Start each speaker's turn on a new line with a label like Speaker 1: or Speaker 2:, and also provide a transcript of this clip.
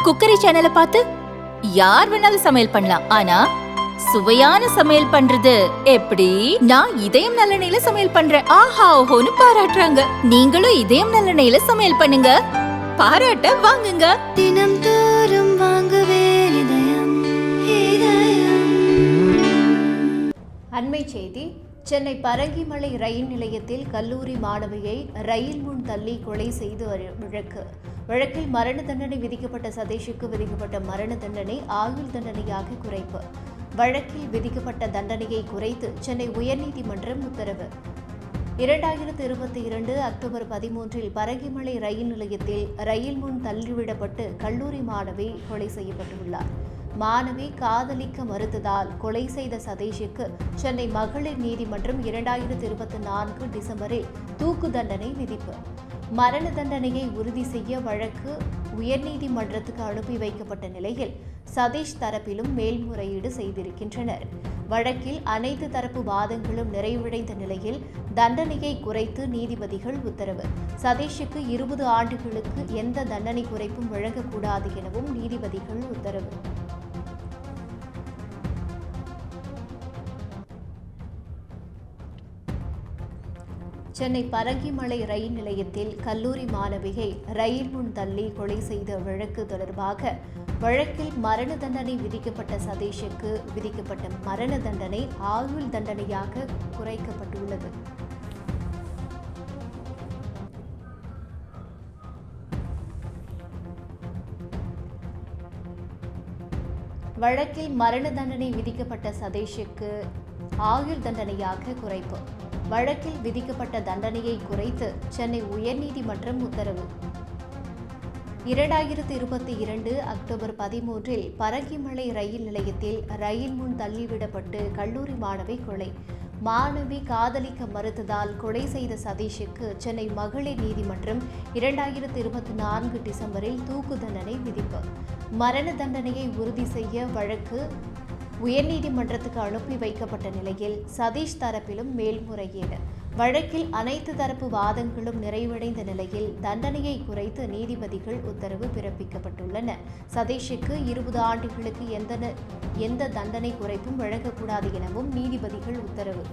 Speaker 1: Cookery சேனலை பார்த்து யார் வேணாலும் சமையல் பண்ணலாம். ஆனா சுவையான சமையல் பண்றது எப்படி? நான் இதயம் நல்லெண்ணெயில சமையல் பண்றேன். ஆஹா ஓஹோன்னு பாராட்டுறாங்க. நீங்களும் இதயம் நல்லெண்ணெயில சமையல் பண்ணுங்க, பாராட்ட வாங்குங்க.
Speaker 2: தினம் தோறும் வாங்குவே இதயம் இதயம்.
Speaker 3: அண்மை செய்தி. சென்னை பரங்கிமலை ரயில் நிலையத்தில் கல்லூரி மாணவியை ரயில் முன் தள்ளி கொலை செய்து வழக்கில் மரண தண்டனை விதிக்கப்பட்ட சதீஷுக்கு விதிக்கப்பட்ட மரண தண்டனை ஆயுள் தண்டனையாக குறைப்பு. வழக்கில் விதிக்கப்பட்ட தண்டனையை குறைத்து சென்னை உயர்நீதிமன்றம் உத்தரவு. 2022 அக்டோபர் 13 பரங்கிமலை ரயில் நிலையத்தில் ரயில் முன் தள்ளிவிடப்பட்டு கல்லூரி மாணவி கொலை செய்யப்பட்டுள்ளார். மாணவி காதலிக்க மறுத்ததால் கொலை செய்த சதீஷுக்கு சென்னை மகளிர் நீதிமன்றம் 2024 டிசம்பரில் தூக்கு தண்டனை விதிப்பு. மரண தண்டனையை உறுதி செய்ய வழக்கு உயர்நீதிமன்றத்துக்கு அனுப்பி வைக்கப்பட்ட நிலையில் சதீஷ் தரப்பிலும் மேல்முறையீடு செய்திருக்கின்றனர். வழக்கில் அனைத்து தரப்பு வாதங்களும் நிறைவடைந்த நிலையில் தண்டனையை குறைத்து நீதிபதிகள் உத்தரவு. சதீஷுக்கு 20 ஆண்டுகளுக்கு எந்த தண்டனை குறைப்பும் வழங்கக்கூடாது எனவும் நீதிபதிகள் உத்தரவு. சென்னை பரங்கிமலை ரயில் நிலையத்தில் கல்லூரி மாணவியை ரயில் முன் தள்ளி கொலை செய்த வழக்கு தொடர்பாக வழக்கில் மரண தண்டனை விதிக்கப்பட்ட சதீஷுக்கு விதிக்கப்பட்ட மரண தண்டனை ஆயுள் தண்டனையாக குறைக்கப்பட்டுள்ளது. வழக்கில் மரண தண்டனை விதிக்கப்பட்ட சதீஷுக்கு ஆயுள் தண்டனையாக குறைப்பு. வழக்கில் விதிக்கப்பட்ட தண்டனையை குறைத்து சென்னை உயர்நீதிமன்றம் உத்தரவு. 2022 அக்டோபர் 13 பரங்கிமலை ரயில் நிலையத்தில் ரயில் முன் தள்ளிவிடப்பட்டு கல்லூரி மாணவி கொலை. மாணவி காதலிக்க மறுத்ததால் கொலை செய்த சதீஷுக்கு சென்னை மகளிர் நீதிமன்றம் 2024 டிசம்பரில் தூக்கு தண்டனை விதிப்பு. மரண தண்டனையை உறுதி செய்ய வழக்கு உயர்நீதிமன்றத்துக்கு அனுப்பி வைக்கப்பட்ட நிலையில் சதீஷ் தரப்பிலும் மேல்முறையீடு. வழக்கில் அனைத்து தரப்பு வாதங்களும் நிறைவடைந்த நிலையில் தண்டனையை குறைத்து நீதிபதிகள் உத்தரவு பிறப்பிக்கப்பட்டுள்ளன. சதீஷுக்கு 20 ஆண்டுகளுக்கு எந்த தண்டனை குறைப்பும் வழங்கக்கூடாது எனவும் நீதிபதிகள் உத்தரவு.